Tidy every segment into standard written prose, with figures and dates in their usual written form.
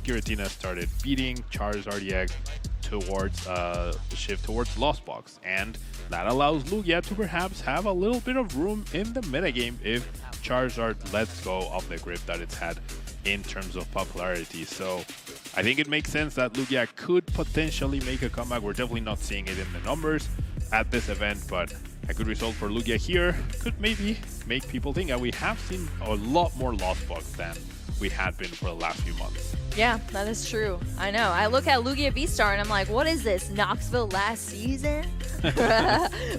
Giratina started beating Charizard EX towards the shift towards Lost Box, and that allows Lugia to perhaps have a little bit of room in the metagame if Charizard lets go of the grip that it's had in terms of popularity. So I think it makes sense that Lugia could potentially make a comeback. We're definitely not seeing it in the numbers at this event, but a good result for Lugia here could maybe make people think that we have seen a lot more Lost Box than we had been for the last few months. Yeah, that is true. I know. I look at Lugia Vstar and I'm like, what is this? Knoxville last season?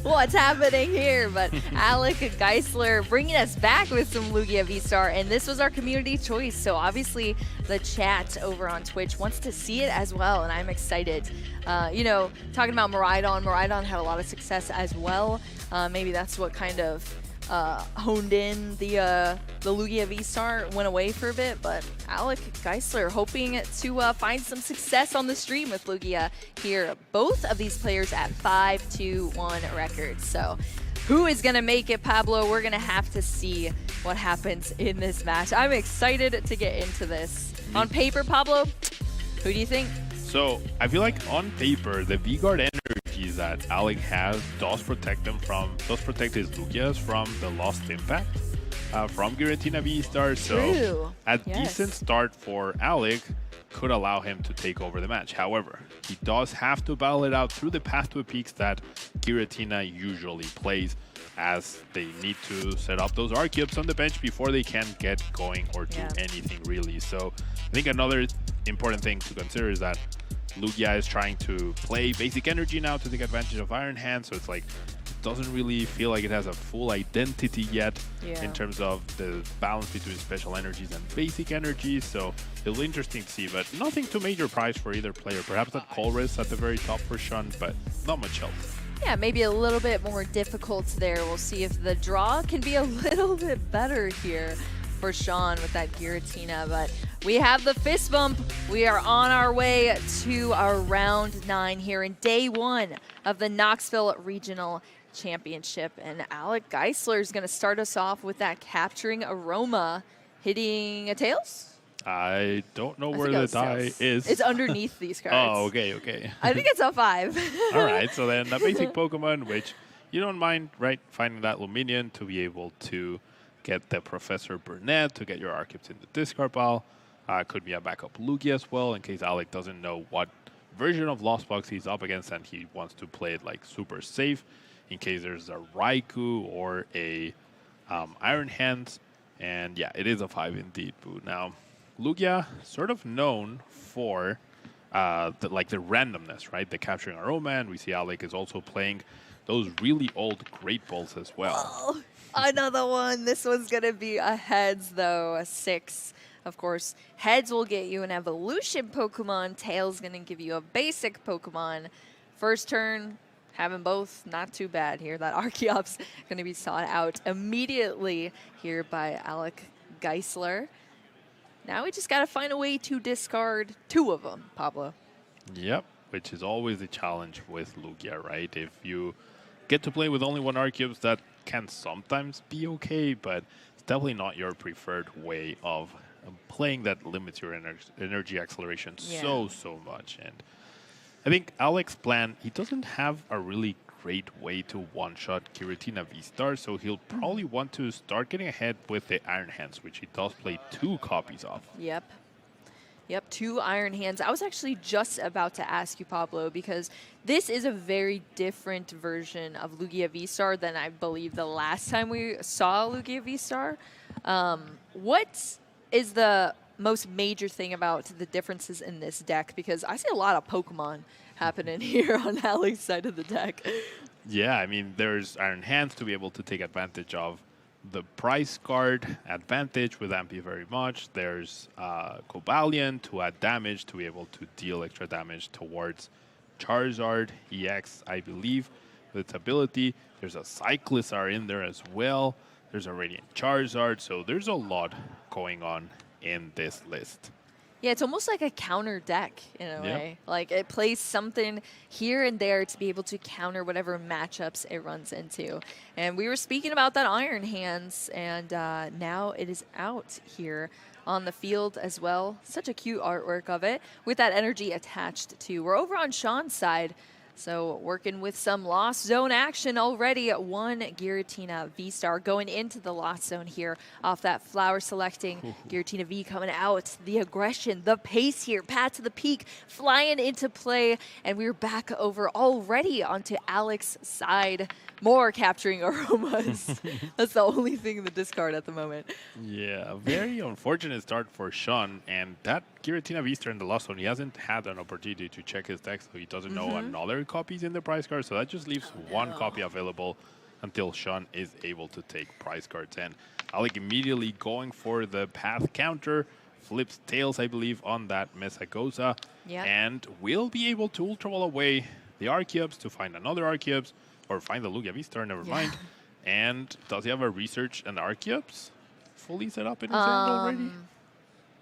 What's happening here? But Alec Geissler bringing us back with some Lugia Vstar, and this was our community choice. So obviously the chat over on Twitch wants to see it as well, and I'm excited. You know, talking about Miraidon had a lot of success as well. Maybe that's what kind of honed in the Lugia Vstar, went away for a bit, but Alec Geissler hoping to find some success on the stream with Lugia here. Both of these players at 5-2-1 records. So who is going to make it, Pablo? We're going to have to see what happens in this match. I'm excited to get into this. On paper, Pablo, who do you think? So I feel like on paper, the V-Guard energies that Alec has does protect his Lugias from the lost impact from Giratina Vstar. So a decent start for Alec could allow him to take over the match. However, he does have to battle it out through the path to peaks that Giratina usually plays, as they need to set up those Archeops on the bench before they can get going or do anything really. So I think another important thing to consider is that Lugia is trying to play basic energy now to take advantage of Iron Hand, so it's like it doesn't really feel like it has a full identity yet in terms of the balance between special energies and basic energies. So it'll be interesting to see, but nothing too major prize for either player. Perhaps that Colress at the very top for Shawn, but not much else. Yeah, maybe a little bit more difficult there. We'll see if the draw can be a little bit better here for Shawn with that Giratina, but we have the fist bump. We are on our way to our round 9 here in day 1 of the Knoxville Regional Championship, and Alec Geissler is going to start us off with that Capturing Aroma, hitting a Tails? I don't know where the die is. It's underneath these cards. Oh, okay. I think it's a 5. All right, so then a basic Pokemon, which you don't mind, right? Finding that Luminion to be able to get the Professor Burnett to get your Archeops in the discard pile. Could be a backup Lugia as well, in case Alec doesn't know what version of Lost Box he's up against and he wants to play it like super safe, in case there's a Raikou or a Iron Hands. And yeah, it is a 5 indeed, Boo. Now, Lugia sort of known for the randomness, right? The Capturing Aroma, and we see Alec is also playing those really old Great Balls as well. Oh, another one. This one's going to be a heads, though, a 6. Of course, heads will get you an evolution Pokemon. Tails going to give you a basic Pokemon. First turn, having both, not too bad here. That Archeops going to be sought out immediately here by Alec Geissler. Now we just got to find a way to discard 2 of them, Pablo. Yep, which is always the challenge with Lugia, right? If you get to play with only 1 Archeops, that can sometimes be okay, but it's definitely not your preferred way of playing that limits your energy acceleration so much. And I think Alec's plan, he doesn't have a really great way to one-shot Giratina Vstar, so he'll probably want to start getting ahead with the Iron Hands, which he does play 2 copies of. Yep, 2 Iron Hands. I was actually just about to ask you, Pablo, because this is a very different version of Lugia Vstar than I believe the last time we saw Lugia Vstar. What is the most major thing about the differences in this deck? Because I see a lot of Pokemon happening here on Alec's side of the deck. Yeah, I mean, there's Iron Hands to be able to take advantage of the price card advantage with Ampy very much. There's Cobalion to add damage, to be able to deal extra damage towards Charizard EX, I believe, with its ability. There's a Cyclizar in there as well. There's a Radiant Charizard, so there's a lot going on in this list. Yeah, it's almost like a counter deck in a way. Like it plays something here and there to be able to counter whatever matchups it runs into. And we were speaking about that Iron Hands, and now it is out here on the field as well. Such a cute artwork of it with that energy attached to. We're over on Shawn's side. So working with some Lost Zone action already. One Giratina Vstar going into the Lost Zone here off that flower selecting. Giratina V coming out. The aggression, the pace here. Pat to the peak, flying into play. And we're back over already onto Alec's side. More capturing aromas. That's the only thing in the discard at the moment. Yeah, very unfortunate start for Shawn. And that Giratina Vstar in the Lost Zone, he hasn't had an opportunity to check his deck, so he doesn't know another copies in the prize card. So that just leaves one copy available until Shawn is able to take prize cards. And Alec immediately going for the path counter, flips tails, I believe, on that Mesagoza, and will be able to Ultra Ball away the Archeops to find another Archeops, or find the Lugia Vstar, never mind. And does he have a Research and Archeops fully set up in his hand already?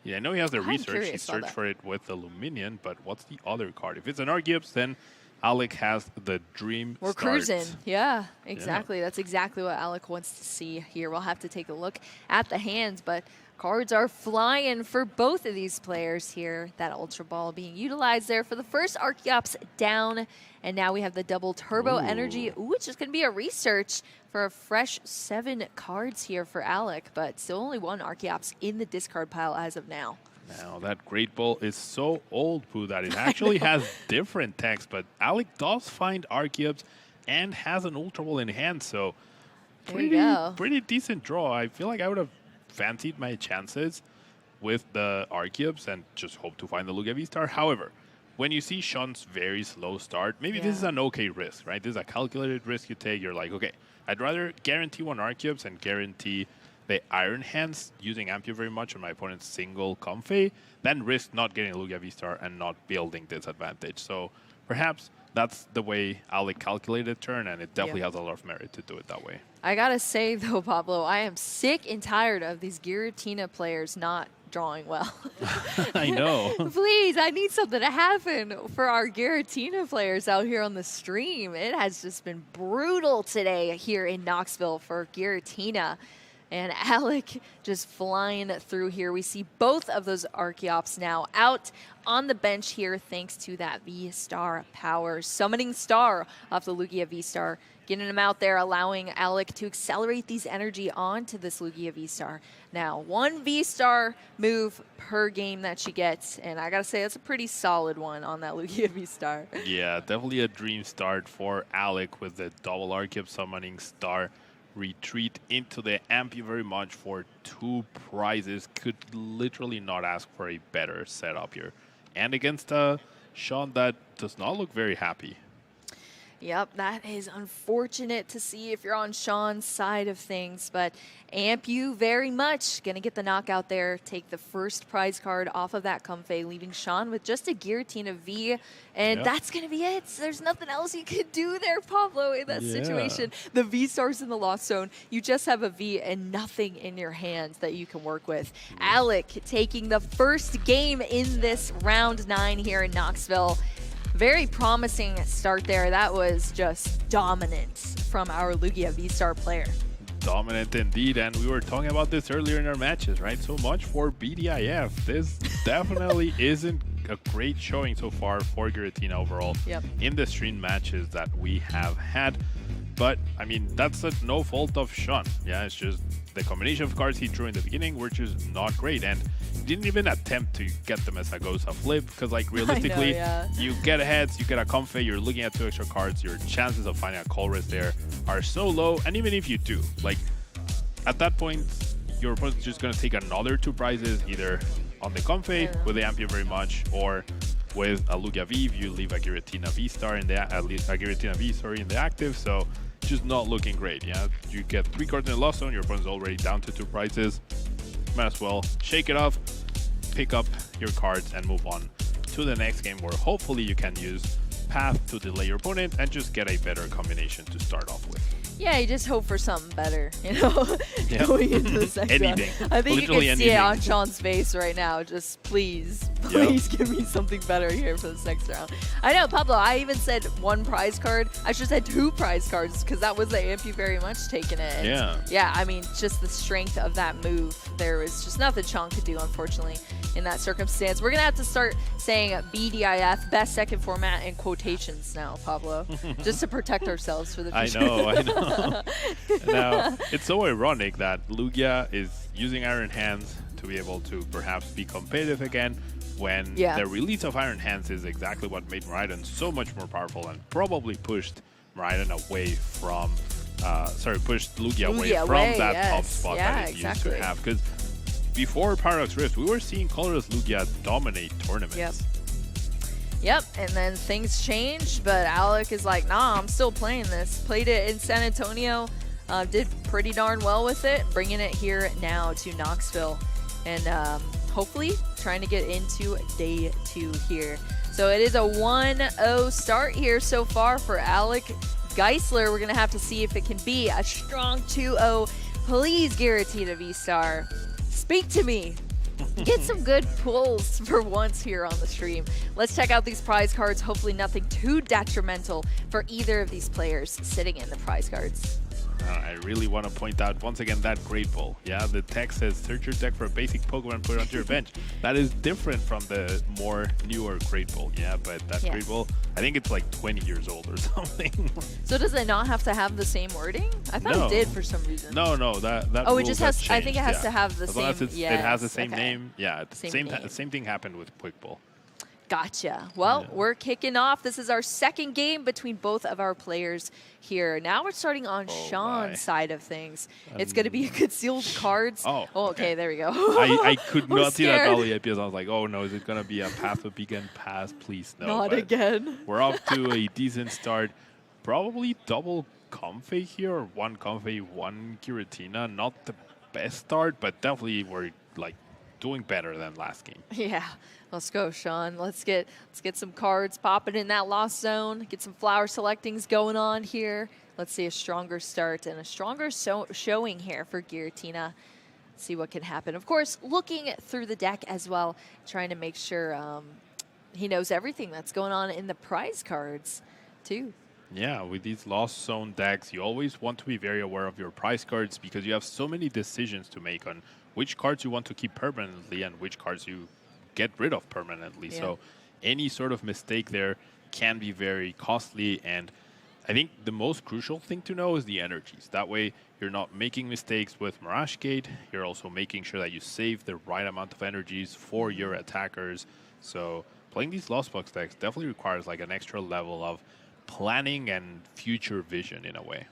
Yeah, I know he has the Research. He searched for it with the Luminion, but what's the other card? If it's an Archeops, then Alec has the Dream We're Start. cruising. Yeah, exactly. That's exactly what Alec wants to see here. We'll have to take a look at the hands, but cards are flying for both of these players here. That Ultra Ball being utilized there for the first Archeops down. And now we have the double turbo energy, which is going to be a Research for a fresh 7 cards here for Alec, but still only one Archeops in the discard pile as of now. Now, that Great Ball is so old, Pooh, that it actually has different text, but Alec does find Archeops and has an Ultra Ball in hand, so pretty decent draw. I feel like I would have fancied my chances with the Archeops and just hope to find the Lugia Vstar. However, when you see Shawn's very slow start, maybe this is an okay risk, right? This is a calculated risk you take. You're like, okay, I'd rather guarantee one Archeops and guarantee the Iron Hands using Ampio very much on my opponent's single Comfey than risk not getting a Lugia Vstar and not building this advantage. So perhaps that's the way Alec calculated turn, and it definitely has a lot of merit to do it that way. I gotta say though, Pablo, I am sick and tired of these Giratina players not drawing well. I know. Please, I need something to happen for our Giratina players out here on the stream. It has just been brutal today here in Knoxville for Giratina. And Alec just flying through here. We see both of those Archeops now out on the bench here thanks to that V-Star power. Summoning Star off the Lugia Vstar. Getting him out there, allowing Alec to accelerate these energy onto this Lugia Vstar. Now, 1 V-Star move per game that she gets. And I gotta say, that's a pretty solid one on that Lugia Vstar. Yeah, definitely a dream start for Alec with the double Archeops Summoning Star. Retreat into the Ampio very much for 2 prizes. Could literally not ask for a better setup here. And against Shawn that does not look very happy. Yep, that is unfortunate to see if you're on Shawn's side of things, but Ampio very much going to get the knockout there, take the first prize card off of that Comfey, leaving Shawn with just a Giratina V, and that's going to be it. There's nothing else you could do there, Pablo, in that situation. The V-Stars in the Lost Zone, you just have a V and nothing in your hands that you can work with. Alec taking the first game in this round 9 here in Knoxville. Very promising start there. That was just dominant from our Lugia Vstar player. Dominant indeed, and we were talking about this earlier in our matches, right? So much for BDIF. This definitely isn't a great showing so far for Giratina overall in the stream matches that we have had. But, I mean, that's no fault of Shawn. Yeah, it's just the combination of cards he drew in the beginning were just not great. And he didn't even attempt to get them as a Gosa flip, because, like, realistically, you get a heads, you get a Comfey, you're looking at 2 extra cards, your chances of finding a Colress there are so low. And even if you do, like, at that point, your opponent's just going to take another 2 prizes, either on the Comfey with the Ampio very much, or with a Lugia V, you leave a Giratina Vstar in the Giratina V, sorry, in the active. So just not looking great. Yeah, you get 3 cards in the Lost Zone, your opponent's already down to 2 prizes. Might as well shake it off, pick up your cards, and move on to the next game, where hopefully you can use Path to delay your opponent and just get a better combination to start off with. Yeah, you just hope for something better, you know, going into the second round. Anything. I think Literally you can see it on Shawn's face right now. Just please Please give me something better here for this next round. I know, Pablo, I even said 1 prize card. I should have said 2 prize cards because that was the Ampy very much taking it. Yeah, I mean, just the strength of that move. There was just nothing Shawn could do, unfortunately, in that circumstance. We're going to have to start saying BDIF, best second format, in quotations now, Pablo, just to protect ourselves for the future. I know. Now, it's so ironic that Lugia is using Iron Hands to be able to perhaps be competitive again when the release of Iron Hands is exactly what made Miraidon so much more powerful and probably pushed Miraidon away from, pushed Lugia away from that top spot that it used to have. Because before Paradox Rift, we were seeing colorless Lugia dominate tournaments. Yep, and then things changed, but Alec is like, nah, I'm still playing this. Played it in San Antonio, did pretty darn well with it, bringing it here now to Knoxville. And hopefully trying to get into day 2 here. So it is a 1-0 start here so far for Alec Geissler. We're going to have to see if it can be a strong 2-0. Please, Giratina Vstar, speak to me. Get some good pulls for once here on the stream. Let's check out these prize cards. Hopefully nothing too detrimental for either of these players sitting in the prize cards. I really want to point out once again that Great Ball. Yeah, the text says search your deck for a basic Pokemon, put it onto your bench. That is different from the more newer Great Ball. Yeah, but that Great Ball, I think it's like 20 years old or something. So does it not have to have the same wording? I thought it did for some reason. No, that oh, it just has. I think it has to have the same. It has the same name. Yeah, same thing happened with Quick Ball. Gotcha. Well, we're kicking off. This is our second game between both of our players here. Now we're starting on Shawn's side of things. It's going to be concealed cards. Okay, there we go. I could not see that early because I was like, oh no, is it going to be a Path of Beacon pass? Please no. Not again. We're off to a decent start. Probably double Comfey here, or 1 Comfey, 1 Giratina. Not the best start, but definitely we're like doing better than last game. Yeah. Let's go, Shawn. Let's get some cards popping in that Lost Zone. Get some flower selectings going on here. Let's see a stronger start and a stronger showing here for Giratina. See what can happen. Of course, looking through the deck as well, trying to make sure he knows everything that's going on in the prize cards, too. Yeah, with these Lost Zone decks, you always want to be very aware of your prize cards because you have so many decisions to make on which cards you want to keep permanently and which cards you get rid of permanently. So any sort of mistake there can be very costly, and I think the most crucial thing to know is the energies. That way you're not making mistakes with Mirage Gate. You're also making sure that you save the right amount of energies for your attackers. So playing these Lost Box decks definitely requires like an extra level of planning and future vision in a way.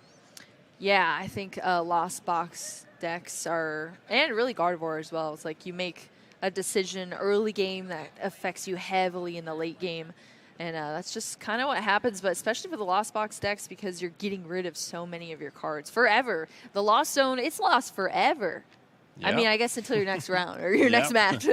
Yeah, I think Lost Box decks are, and really Gardevoir as well. It's like you make a decision early game that affects you heavily in the late game. And that's just kind of what happens, but especially for the Lost Box decks because you're getting rid of so many of your cards forever. The Lost Zone, it's lost forever. Yep. I mean, I guess until your next round or your next match.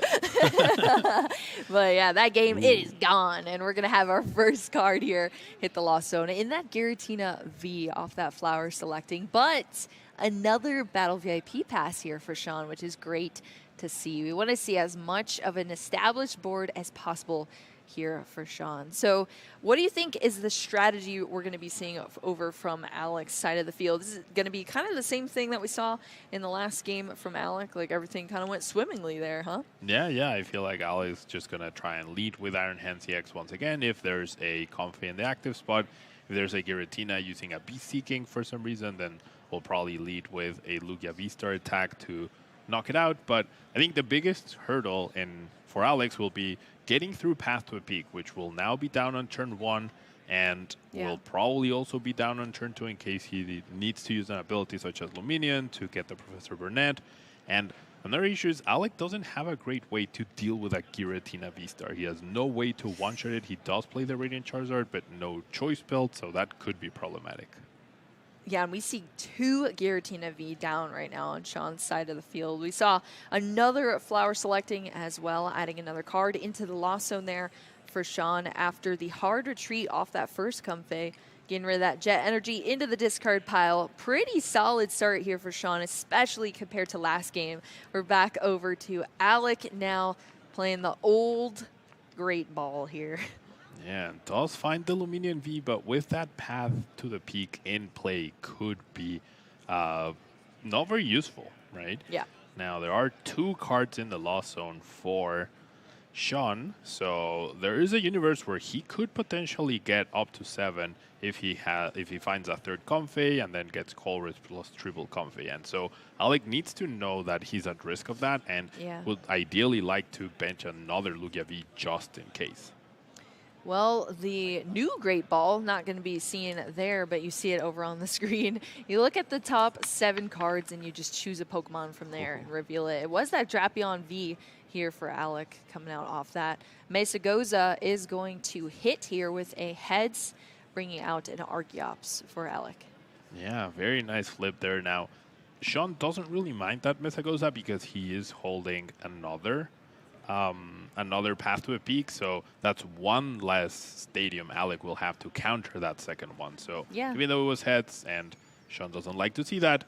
But yeah, that game, it is gone. And we're going to have our first card here hit the Lost Zone in that Giratina V off that flower selecting. But another Battle VIP pass here for Shawn, which is great to see. We want to see as much of an established board as possible here for Shawn. So what do you think is the strategy we're going to be seeing over from Alec's side of the field? Is it going to be kind of the same thing that we saw in the last game from Alec? Like everything kind of went swimmingly there, huh? Yeah. I feel like Alec is just going to try and lead with Iron Hand CX once again. If there's a Comfey in the active spot, if there's a Giratina using a Beast Seeking for some reason, then we'll probably lead with a Lugia Vstar attack to knock it out. But I think the biggest hurdle for Alex will be getting through Path to a Peak, which will now be down on turn 1 and will probably also be down on turn 2 in case he needs to use an ability such as Luminion to get the Professor Burnett. And another issue is Alec doesn't have a great way to deal with a Giratina Vstar. He has no way to one-shot it. He does play the Radiant Charizard, but no choice build, so that could be problematic. Yeah, and we see 2 Giratina V down right now on Shawn's side of the field. We saw another flower selecting as well, adding another card into the Lost Zone there for Shawn after the hard retreat off that first Comfey. Getting rid of that Jet Energy into the discard pile. Pretty solid start here for Shawn, especially compared to last game. We're back over to Alec now playing the old great ball here. Yeah, and does find the Luminian V, but with that path to the peak in play could be not very useful, right? Yeah. Now, there are 2 cards in the Lost Zone for Shawn, so there is a universe where he could potentially get up to 7 if he finds a 3rd Comfey and then gets Colress plus triple Comfey. And so Alec needs to know that he's at risk of that and would ideally like to bench another Lugia V just in case. Well, the new Great Ball, not going to be seen there, but you see it over on the screen. You look at the top 7 cards and you just choose a Pokemon from there and reveal it. It was that Drapion V here for Alec coming out off that. Mesagoza is going to hit here with a Heads, bringing out an Archeops for Alec. Yeah, very nice flip there. Now, Shawn doesn't really mind that Mesagoza because he is holding another path to a peak, so that's one less stadium Alec will have to counter that second one. So even though it was Heads, and Shawn doesn't like to see that,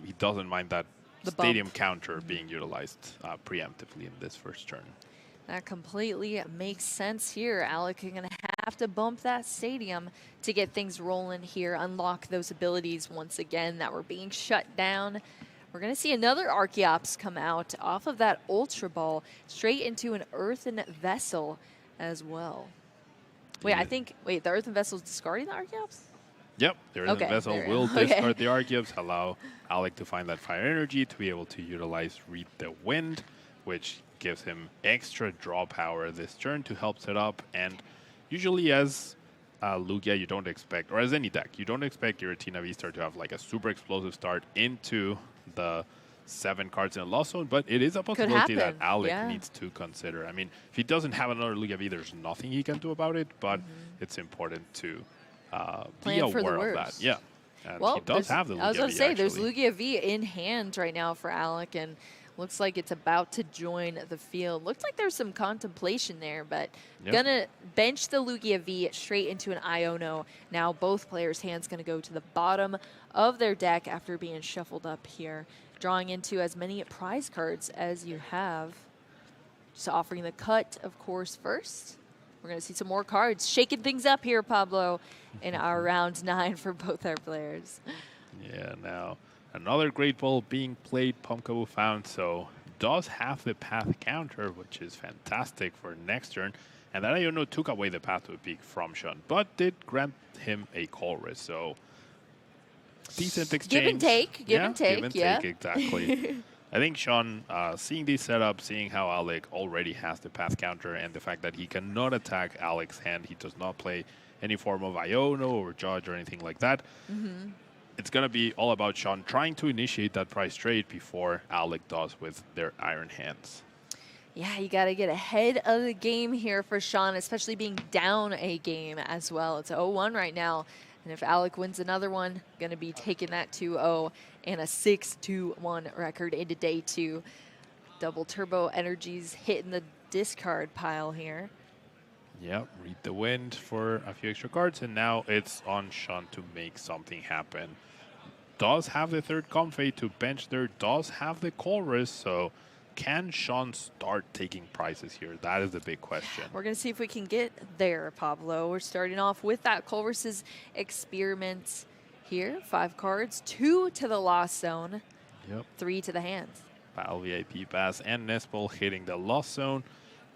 he doesn't mind that stadium counter being utilized preemptively in this first turn. That completely makes sense here. Alec is going to have to bump that stadium to get things rolling here, unlock those abilities once again that were being shut down. We're going to see another Archeops come out off of that Ultra Ball straight into an Earthen Vessel as well. Wait, the Earthen Vessel is discarding the Archeops? Yep, the Earthen Vessel will discard the Archeops, allow Alec to find that fire energy to be able to utilize Read the Wind, which gives him extra draw power this turn to help set up. And usually as Lugia, you don't expect, or as any deck, you don't expect Giratina Vstar to have like a super explosive start into the 7 cards in the Lost Zone, but it is a possibility that Alec needs to consider. I mean, if he doesn't have another Lugia V, there's nothing he can do about it, but it's important to be aware of that. Yeah. And he does have the Lugia V, I was going to say, there's Lugia V in hand right now for Alec, and looks like it's about to join the field. Looks like there's some contemplation there, but gonna bench the Lugia V straight into an Iono. Now both players' hands gonna go to the bottom of their deck after being shuffled up here, drawing into as many prize cards as you have. Just offering the cut, of course, first. We're gonna see some more cards, shaking things up here, Pablo, in our round 9 for both our players. Yeah, now another Great Ball being played, Pumpkaboo found, so does have the path counter, which is fantastic for next turn. And that Iono took away the path to a peak from Shawn, but did grant him a Colress, so decent exchange. Give and take, give and take, exactly. I think Shawn, seeing this setup, seeing how Alec already has the path counter, and the fact that he cannot attack Alec's hand, he does not play any form of Iono or Judge or anything like that. It's going to be all about Shawn trying to initiate that prize trade before Alec does with their Iron Hands. Yeah, you got to get ahead of the game here for Shawn, especially being down a game as well. It's 0-1 right now. And if Alec wins another one, going to be taking that 2-0 and a 6-2-1 record into day 2. Double turbo energies hitting the discard pile here. Yep, Read the Wind for a few extra cards, and now it's on Shawn to make something happen. Does have the 3rd Comfey to bench there, does have the Colress, so can Shawn start taking prizes here? That is the big question. We're going to see if we can get there, Pablo. We're starting off with that Colress's Experiment here. 5 cards, 2 to the Lost Zone, 3 to the hands. Battle VIP Pass and Nespel hitting the Lost Zone,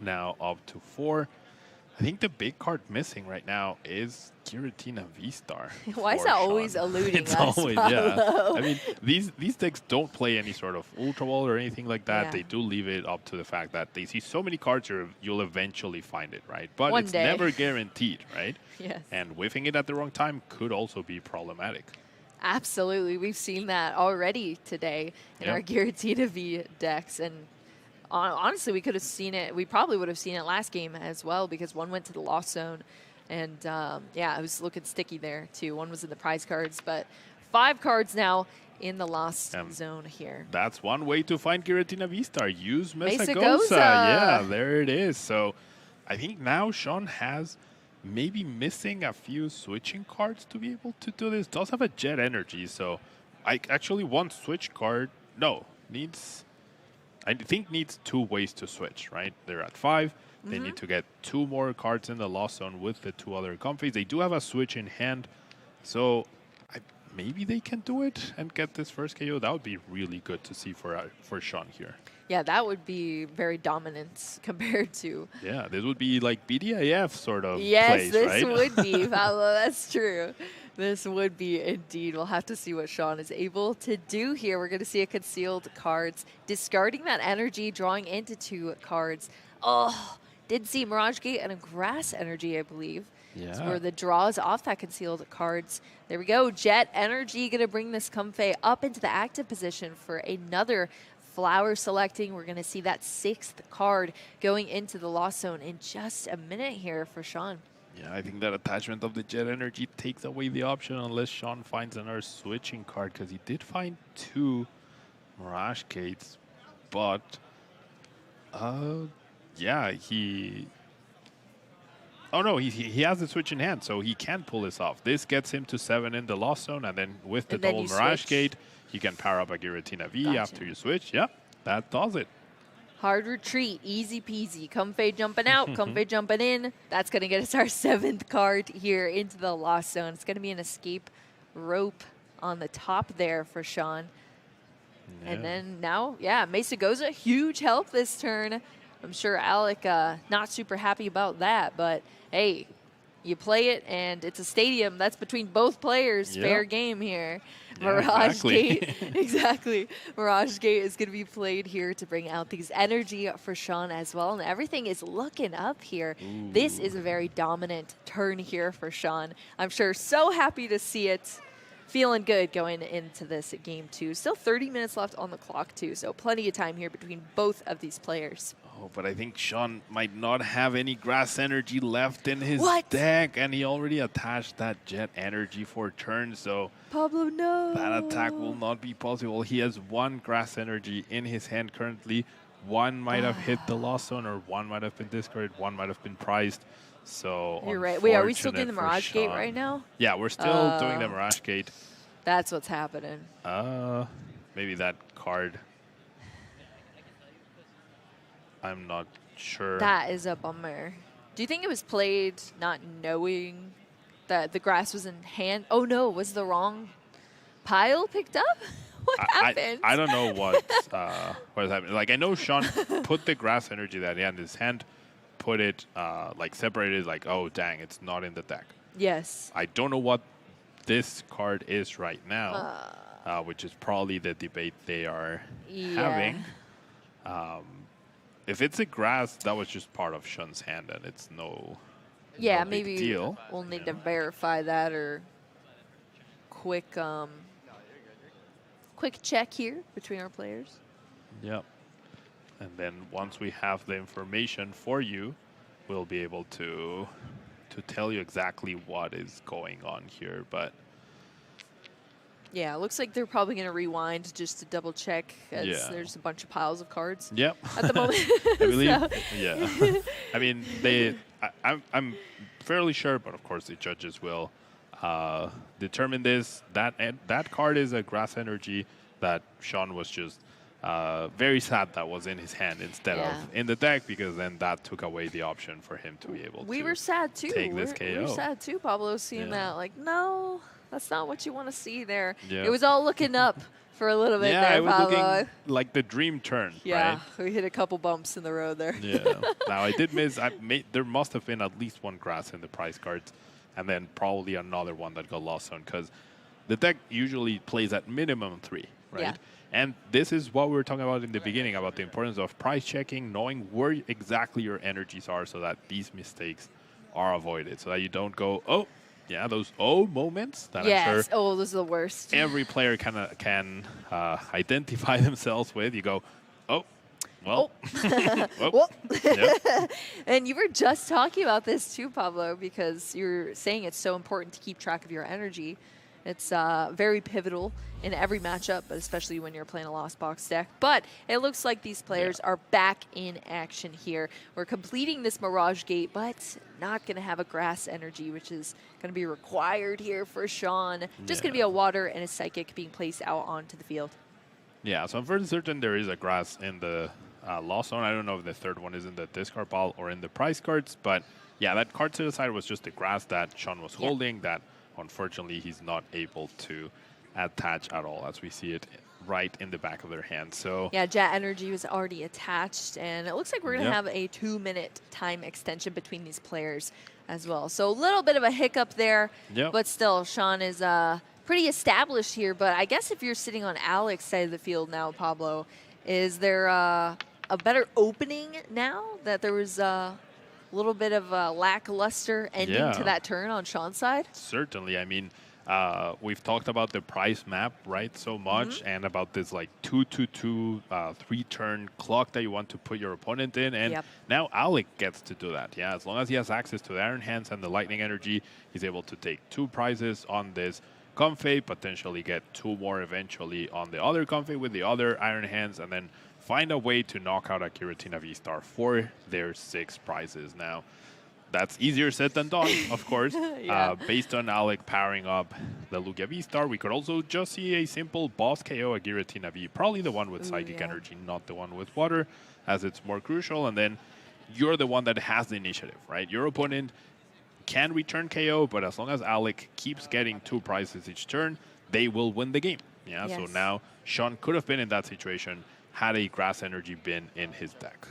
now up to 4. I think the big card missing right now is Giratina Vstar. Why is that always eluding it's us? Always, I mean, these decks don't play any sort of Ultra Ball or anything like that. They do leave it up to the fact that they see so many cards, you'll eventually find it, right? But it's never guaranteed, right? Yes. And whiffing it at the wrong time could also be problematic. Absolutely. We've seen that already today in our Giratina V decks. And honestly, we could have seen it. We probably would have seen it last game as well because one went to the Lost Zone. And, it was looking sticky there, too. One was in the prize cards, but 5 cards now in the Lost Zone here. That's one way to find Giratina Vstar. Use Mesagoza. Yeah, there it is. So I think now Shawn has maybe missing a few switching cards to be able to do this. Does have a Jet Energy, so I actually one switch card. No, needs I think needs 2 ways to switch, right? They're at 5. They need to get 2 more cards in the Lost Zone with the 2 other comfies. They do have a switch in hand, so maybe they can do it and get this first KO. That would be really good to see for Shawn here. Yeah, that would be very dominant compared to... Yeah, this would be like BDIF sort of Yes, place, this right? would be, Pablo. That's true. This would be indeed. We'll have to see what Shawn is able to do here. We're going to see a concealed cards, discarding that energy, drawing into 2 cards. Oh, did see Mirage Gate and a Grass Energy, I believe. Yeah. So where the draws off that concealed cards. There we go. Jet Energy going to bring this Comfey up into the active position for another flower selecting. We're going to see that 6th card going into the Lost Zone in just a minute here for Shawn. Yeah, I think that attachment of the Jet Energy takes away the option unless Shawn finds another switching card, because he did find 2 Mirage Gates, but yeah, oh no, he has the switch in hand, so he can pull this off. This gets him to 7 in the Lost Zone, and then with the double Mirage switch. Gate, you can power up a Giratina V after you switch. Yeah, that does it. Hard retreat, easy peasy. Comfey jumping out, Comfey jumping in. That's going to get us our 7th card here into the Lost Zone. It's going to be an escape rope on the top there for Shawn. Yeah. And then now, yeah, Mesa Goza, huge help this turn. I'm sure Alec not super happy about that, but hey, you play it and it's a stadium. That's between both players. Yep. Fair game here. Yeah, Mirage exactly. Gate. Exactly. Mirage Gate is going to be played here to bring out these energy for Shawn as well. And everything is looking up here. Ooh. This is a very dominant turn here for Shawn. I'm sure so happy to see it. Feeling good going into this game 2. Still 30 minutes left on the clock too, so plenty of time here between both of these players. Oh, but I think Shawn might not have any Grass Energy left in his What? deck, and he already attached that Jet Energy for turn, so Pablo, no. that attack will not be possible. He has 1 Grass Energy in his hand currently. 1 might have hit the Lost Zone, or 1 might have been discarded, 1 might have been prized. So you're right. Wait, are we still doing the unfortunate Mirage for Gate Shawn. right now? Yeah, we're still doing the Mirage Gate. That's what's happening. Maybe that card. I'm not sure. That is a bummer. Do you think it was played not knowing that the grass was in hand? Oh no, was the wrong pile picked up? What happened? I don't know what is happening. Like, I know Shawn put the Grass Energy that he had in his hand, put it like separated, like, oh dang, it's not in the deck. Yes. I don't know what this card is right now, which is probably the debate they are having. If it's a grass, that was just part of Shawn's hand, and it's no big maybe deal. we'll need to verify that, or quick check here between our players. Yep. And then once we have the information for you, we'll be able to tell you exactly what is going on here. But yeah, it looks like they're probably going to rewind just to double check, as there's a bunch of piles of cards. Yep. At the moment. I believe. Yeah. I mean, I'm fairly sure, but of course the judges will determine this. That card is a Grass Energy that Shawn was just very sad that was in his hand instead of in the deck, because then that took away the option for him to be able to. We were sad too. Take this KO. We were sad too, Pablo, seeing that. Like, no, that's not what you want to see there. Yeah. It was all looking up for a little bit there, it was Pablo. looking like the dream turn. Yeah, right? we hit a couple bumps in the road there. Yeah. Now I did miss. There must have been at least 1 grass in the prize cards, and then probably another one that got lost on, because the deck usually plays at minimum 3, right? Yeah. And this is what we were talking about in the beginning, about the importance of price checking, knowing where exactly your energies are, so that these mistakes are avoided, so that you don't go, oh, yeah, those moments that I'm sure those are the worst. every player can identify themselves with. You go, oh, well. Well. Yep. And you were just talking about this too, Pablo, because you're saying it's so important to keep track of your energy. It's very pivotal in every matchup, but especially when you're playing a Lost Box deck. But it looks like these players are back in action here. We're completing this Mirage Gate, but not going to have a Grass Energy, which is going to be required here for Shawn. Just going to be a Water and a Psychic being placed out onto the field. Yeah, so I'm fairly certain there is a grass in the lost zone. I don't know if the third one is in the discard pile or in the prize cards, but yeah, that card to the side was just the grass that Shawn was holding that unfortunately he's not able to attach at all, as we see it right in the back of their hand. So yeah, Jet Energy was already attached, and it looks like we're going to Yep. have a 2-minute time extension between these players as well. So a little bit of a hiccup there, Yep. but still, Shawn is pretty established here. But I guess if you're sitting on Alec's side of the field now, Pablo, is there a better opening now that there was a little bit of a lackluster ending Yeah. to that turn on Shawn's side? certainly, I mean, we've talked about the price map, right, so much, and about this like 2-2-2 3-turn clock that you want to put your opponent in, and Yep. now Alec gets to do that. Yeah, as long as he has access to the Iron Hands and the Lightning Energy, he's able to take 2 prizes on this Comfey, potentially get 2 more eventually on the other Comfey with the other Iron Hands, and then find a way to knock out a Giratina Vstar for their 6 prizes. Now, that's easier said than done, of course. Yeah. Based on Alec powering up the Lugia Vstar, we could also just see a simple boss KO a Giratina V, probably the one with Ooh, Psychic yeah. Energy, not the one with Water, as it's more crucial. And then you're the one that has the initiative, right? Your opponent can return KO, but as long as Alec keeps getting 2 prizes each turn, they will win the game. Yeah, so Yes. now Shawn could have been in that situation had a Grass Energy been in his deck.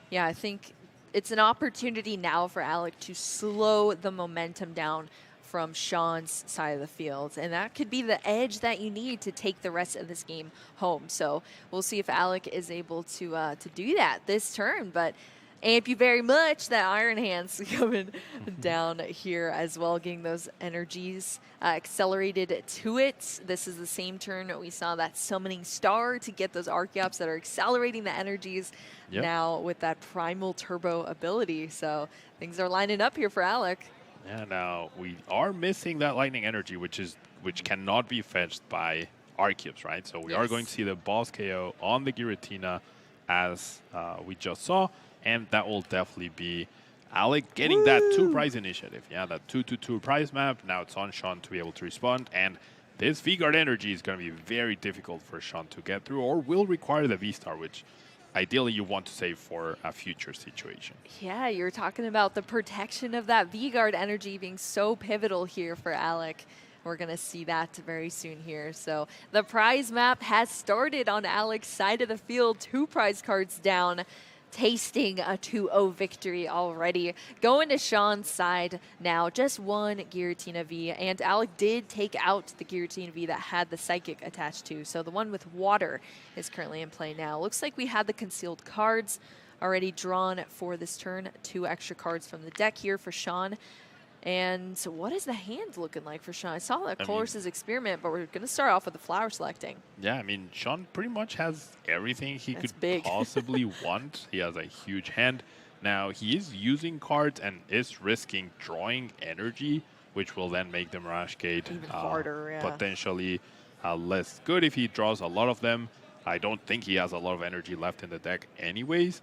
Yeah, I think it's an opportunity now for Alec to slow the momentum down from Shawn's side of the field. And that could be the edge that you need to take the rest of this game home. So we'll see if Alec is able to do that this turn. But thank you very much. That Iron Hands coming down here as well, getting those energies accelerated to it. This is the same turn we saw that Summoning Star to get those Archeops that are accelerating the energies Yep. now with that Primal Turbo ability. So things are lining up here for Alec. Yeah, now we are missing that Lightning Energy, which cannot be fetched by Archeops, right? So we are going to see the boss KO on the Giratina as we just saw, and that will definitely be Alec getting that 2 prize initiative. Yeah, that 2-2-2 prize map. Now it's on Shawn to be able to respond, and this V-Guard Energy is going to be very difficult for Shawn to get through, or will require the V-Star, which ideally you want to save for a future situation. Yeah, you're talking about the protection of that V-Guard energy being so pivotal here for Alec. We're going to see that very soon here. So the prize map has started on Alec's side of the field. 2 prize cards down, tasting a 2-0 victory already. Going to Shawn's side now, just 1 Giratina V, and Alec did take out the Giratina V that had the Psychic attached to, so the one with Water is currently in play now. Looks like we had the concealed cards already drawn for this turn. 2 extra cards from the deck here for Shawn. And so what is the hand looking like for Shawn? I saw that Colossus Experiment, but we're going to start off with the flower selecting. Yeah, I mean, Shawn pretty much has everything he That's could big. possibly want. He has a huge hand. Now, he is using cards and is risking drawing energy, which will then make the Mirage Gate Even harder, yeah. potentially less good if he draws a lot of them. I don't think he has a lot of energy left in the deck anyways,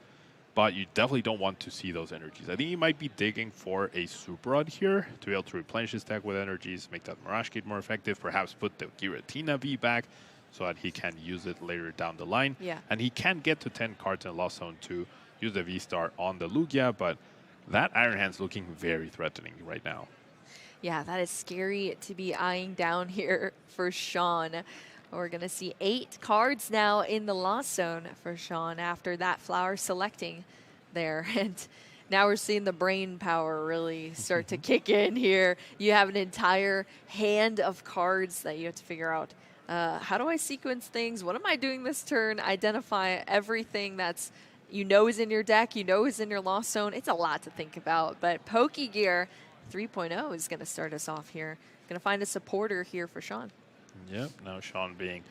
but you definitely don't want to see those energies. I think he might be digging for a Super Rod here to be able to replenish his deck with energies, make that Mirage Gate more effective, perhaps put the Giratina V back so that he can use it later down the line. Yeah. And he can get to 10 cards in Lost Zone to use the V-Star on the Lugia, but that Iron Hand's looking very threatening right now. Yeah, that is scary to be eyeing down here for Shawn. We're going to see 8 cards now in the Lost Zone for Shawn after that flower selecting there. And now we're seeing the brain power really start to kick in here. You have an entire hand of cards that you have to figure out. How do I sequence things? What am I doing this turn? Identify everything that's is in your deck, is in your Lost Zone. It's a lot to think about. But Pokegear 3.0 is going to start us off here. Going to find a supporter here for Shawn. Yep, now Shawn being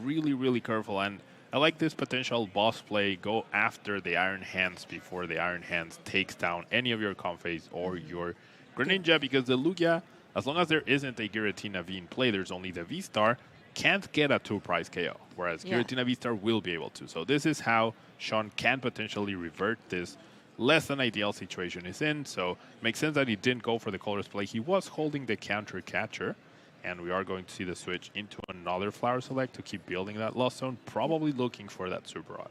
really, really careful. And I like this potential boss play. Go after the Iron Hands before the Iron Hands takes down any of your Comfeys or your Greninja, because the Lugia, as long as there isn't a Giratina V in play, there's only the V-Star, can't get a 2-prize KO, whereas Giratina V-Star will be able to. So this is how Shawn can potentially revert this less than ideal situation he's in. So it makes sense that he didn't go for the colorless play. He was holding the counter catcher, And we are going to see the switch into another Flower Select to keep building that Lost Zone, probably looking for that Super Rod.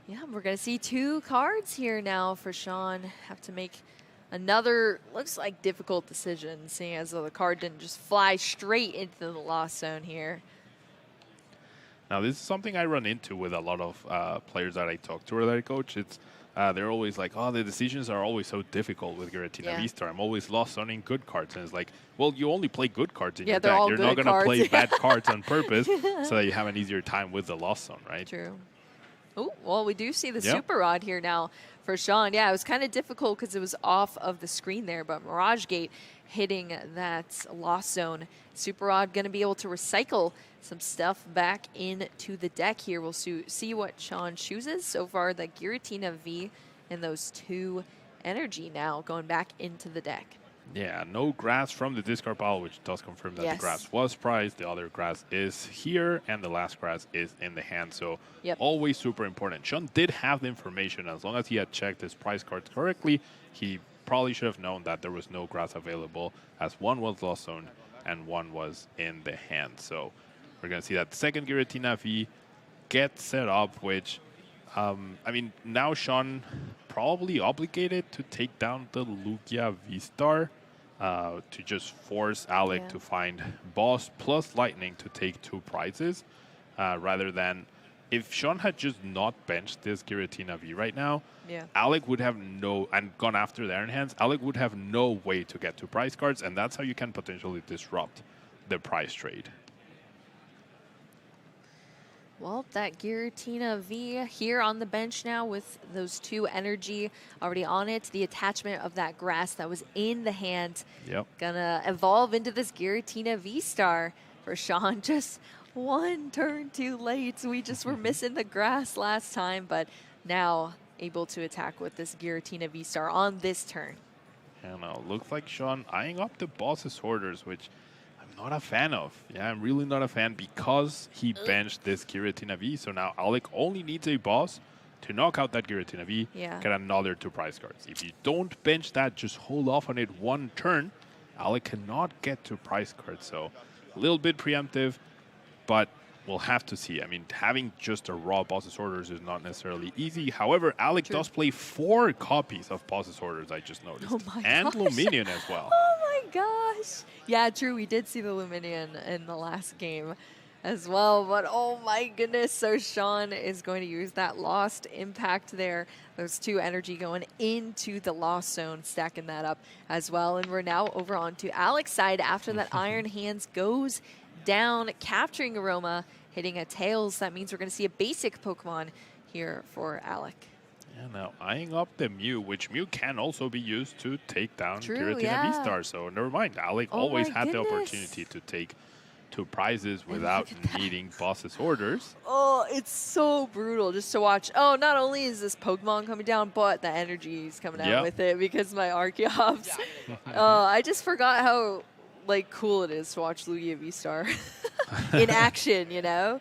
Yeah, we're going to see 2 cards here now for Shawn. Have to make another, looks like, difficult decision, seeing as though the card didn't just fly straight into the Lost Zone here. Now, this is something I run into with a lot of players that I talk to or that I coach. It's they're always like, oh, the decisions are always so difficult with Giratina Vstar. I'm always lost zoning good cards. And it's like, well, you only play good cards in your deck. You're not going to play bad cards on purpose so that you have an easier time with the Lost Zone, right? True. Oh, well, we do see the Super Rod here now for Shawn. Yeah, it was kind of difficult because it was off of the screen there, but Mirage Gate hitting that Lost Zone. Super Rod going to be able to recycle some stuff back into the deck here. We'll see what Shawn chooses. So far, the Giratina V and those 2 energy now going back into the deck. Yeah, no grass from the discard pile, which does confirm that the grass was prized. The other grass is here, and the last grass is in the hand. So always super important. Shawn did have the information. As long as he had checked his prize cards correctly, he probably should have known that there was no grass available, as 1 was Lost Zone and 1 was in the hand. So we're going to see that second Giratina V get set up, which, I mean, now Shawn probably obligated to take down the Lugia Vstar to just force Alec to find Boss plus Lightning to take 2 prizes, rather than if Shawn had just not benched this Giratina V right now, Alec would have and gone after the Iron Hands, Alec would have no way to get 2 prize cards, and that's how you can potentially disrupt the prize trade. Well, that Giratina V here on the bench now with those 2 energy already on it. The attachment of that grass that was in the hand. Gonna evolve into this Giratina Vstar for Shawn. Just 1 turn too late. We just were missing the grass last time, but now able to attack with this Giratina Vstar on this turn. And looks like Shawn eyeing up the Boss's Orders, which not a fan of. Yeah, I'm really not a fan because he benched this Giratina V. So now Alec only needs a boss to knock out that Giratina V, get another 2 prize cards. If you don't bench that, just hold off on it 1 turn, Alec cannot get 2 prize cards. So a little bit preemptive, but we'll have to see. I mean, having just a raw Boss's Orders is not necessarily easy. However, Alec does play 4 copies of Boss's Orders, I just noticed. And Luminion as well. Oh my gosh. Yeah, true. We did see the Luminion in the last game as well. But oh my goodness. So Shawn is going to use that Lost Impact there. Those 2 energy going into the Lost Zone, stacking that up as well. And we're now over onto Alec's side after that Iron Hands goes down, capturing Aroma, hitting a Tails. That means we're going to see a basic Pokemon here for Alec. Yeah, now eyeing up the Mew, which Mew can also be used to take down Giratina Vstar. So never mind, Alec always had the opportunity to take 2 prizes without needing Boss's Orders. Oh, it's so brutal just to watch. Oh, not only is this Pokemon coming down, but the energy is coming out with it because my Archeops. I just forgot how cool it is to watch Lugia Vstar in action, you know?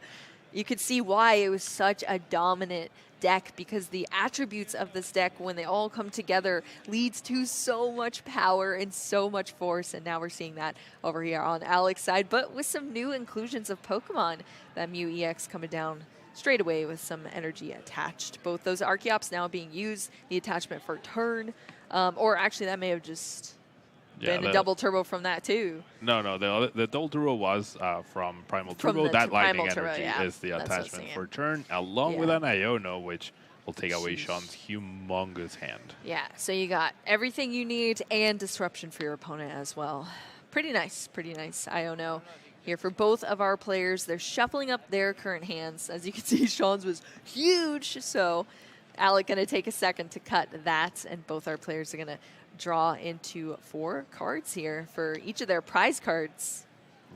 You could see why it was such a dominant deck, because the attributes of this deck, when they all come together, leads to so much power and so much force. And now we're seeing that over here on Alec's side, but with some new inclusions of Pokemon. That Mew EX coming down straight away with some energy attached. Both those Archeops now being used, the attachment for turn, or actually that may have just been a double turbo from that too. No, the double turbo was from Primal Turbo. That lightning energy is the attachment for turn, along with an Iono, which will take away Shawn's humongous hand. Yeah, so you got everything you need and disruption for your opponent as well. Pretty nice Iono here for both of our players. They're shuffling up their current hands. As you can see, Shawn's was huge, so Alec going to take a second to cut that, and both our players are going to draw into 4 cards here for each of their prize cards.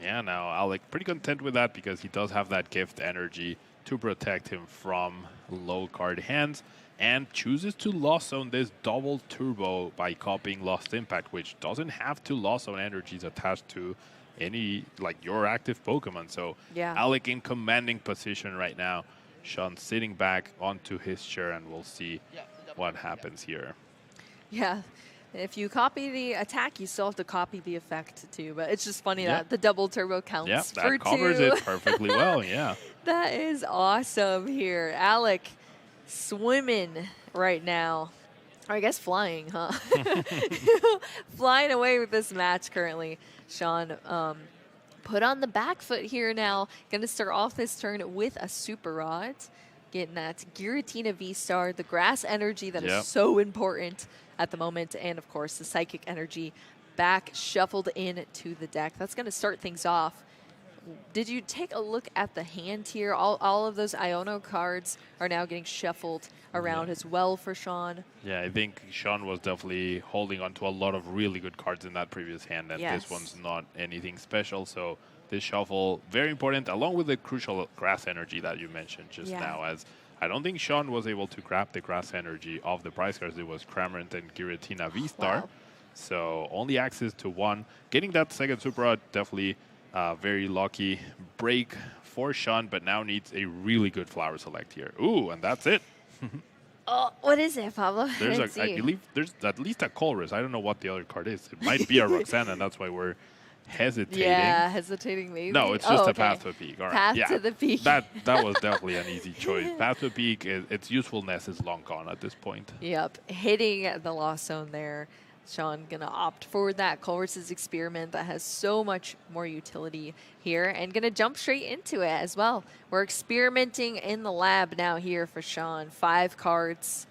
Yeah, now Alec pretty content with that because he does have that gift energy to protect him from low card hands, and chooses to Lost Zone this double turbo by copying Lost Impact, which doesn't have 2 Lost Zone energies attached to any, your active Pokemon. So Alec in commanding position right now. Shawn sitting back onto his chair, and we'll see what happens here. Yeah. If you copy the attack, you still have to copy the effect too. But it's just funny Yeah. that the double turbo counts Yeah, for that covers 2. it perfectly well, yeah. That is awesome here. Alec swimming right now. Or I guess flying, huh? Flying away with this match currently. Shawn put on the back foot here now. Going to start off this turn with a Super Rod. Getting that Giratina Vstar, the grass energy that is so important at the moment. And, of course, the psychic energy back shuffled into the deck. That's going to start things off. Did you take a look at the hand here? All of those Iono cards are now getting shuffled around as well for Shawn. Yeah, I think Shawn was definitely holding on to a lot of really good cards in that previous hand, and this one's not anything special. So this shuffle, very important, along with the crucial grass energy that you mentioned just now, as I don't think Shawn was able to grab the grass energy of the prize cards. It was Cramorant and Giratina Vstar. Wow. So only access to one. Getting that second Super Rod, definitely very lucky break for Shawn, but now needs a really good flower select here. Ooh, and that's it. Oh, what is it, Pablo? I believe there's at least a Colress. I don't know what the other card is. It might be a Roxanne, and that's why we're hesitating. Yeah, hesitating maybe. No, it's just a Path to the Peak. All right. Path to the Peak. That was definitely an easy choice. Path to the Peak, its usefulness is long gone at this point. Yep, hitting the Lost Zone there. Shawn gonna opt for that Colress's Experiment that has so much more utility here, and gonna jump straight into it as well. We're experimenting in the lab now here for Shawn. 5 cards,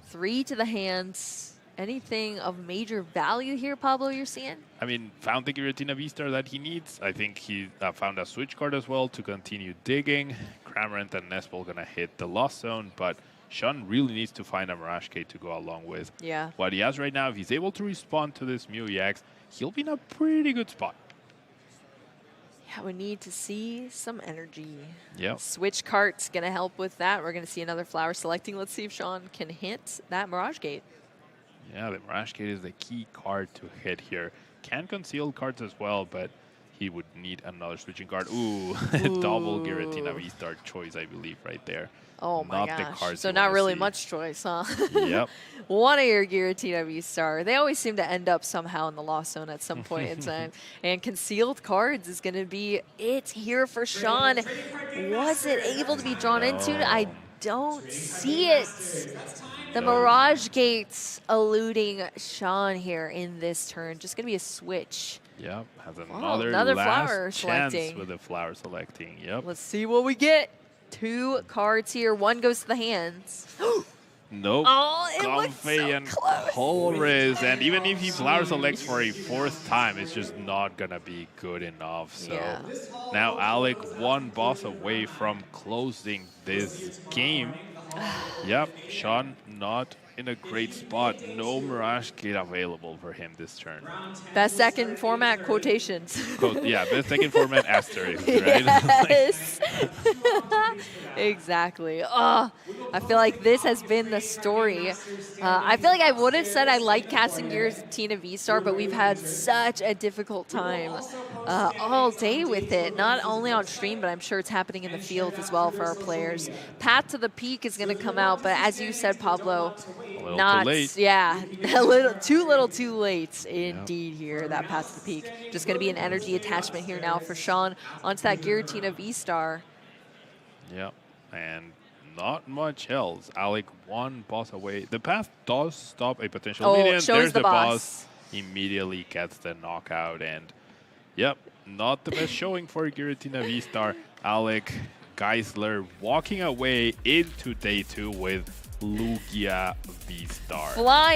3 to the hands. Anything of major value here, Pablo, you're seeing? I mean, found the Giratina Vstar that he needs. I think he found a switch card as well to continue digging. Cramorant and Nespel gonna hit the Lost Zone, but Shawn really needs to find a Mirage Gate to go along with what he has right now. If he's able to respond to this Mew EX, he'll be in a pretty good spot. Yeah, we need to see some energy. Yep. Switch cart's going to help with that. We're going to see another flower selecting. Let's see if Shawn can hit that Mirage Gate. Yeah, the Mirage Gate is the key card to hit here. Can conceal cards as well, but he would need another switching card. Ooh, double Giratina Vstar choice, I believe, right there. Oh my gosh. So not really much choice, huh? Yep. One of your Giratina Vstar. They always seem to end up somehow in the Lost Zone at some point in time. And concealed cards is going to be it here for Shawn. Was it able to be drawn into? I don't see it. The Mirage Gates eluding Shawn here in this turn. Just going to be a switch. Yep, has another flower chance selecting. with the flower selecting. Yep. Let's see what we get. 2 cards here. 1 goes to the hands. Nope. Oh, it looks Comfey so and close. Colress, and even if he flower selects for a 4th time, it's just not gonna be good enough. So now Alec one boss away from closing this game. Yep, Shawn not in a great spot. No Mirage Gate available for him this turn. Best second format quotations. Yeah, best second format asterisk, right? Yes. Exactly. Oh, I feel like this has been the story. I feel like I would have said I like casting Giratina Vstar, but we've had such a difficult time all day with it. Not only on stream, but I'm sure it's happening in the field as well for our players. Path to the Peak is going to come out, but as you said, Pablo, too late. Yeah, a little too late indeed here, that Path to the Peak. Just going to be an energy attachment here now for Shawn onto that Giratina Vstar. Yep, and not much else. Alec one boss away. The path does stop a potential minion. There's the boss. Immediately gets the knockout, and yep, not the best showing for Giratina Vstar. Alec Geissler walking away into day 2 with Lugia Vstar. Flying.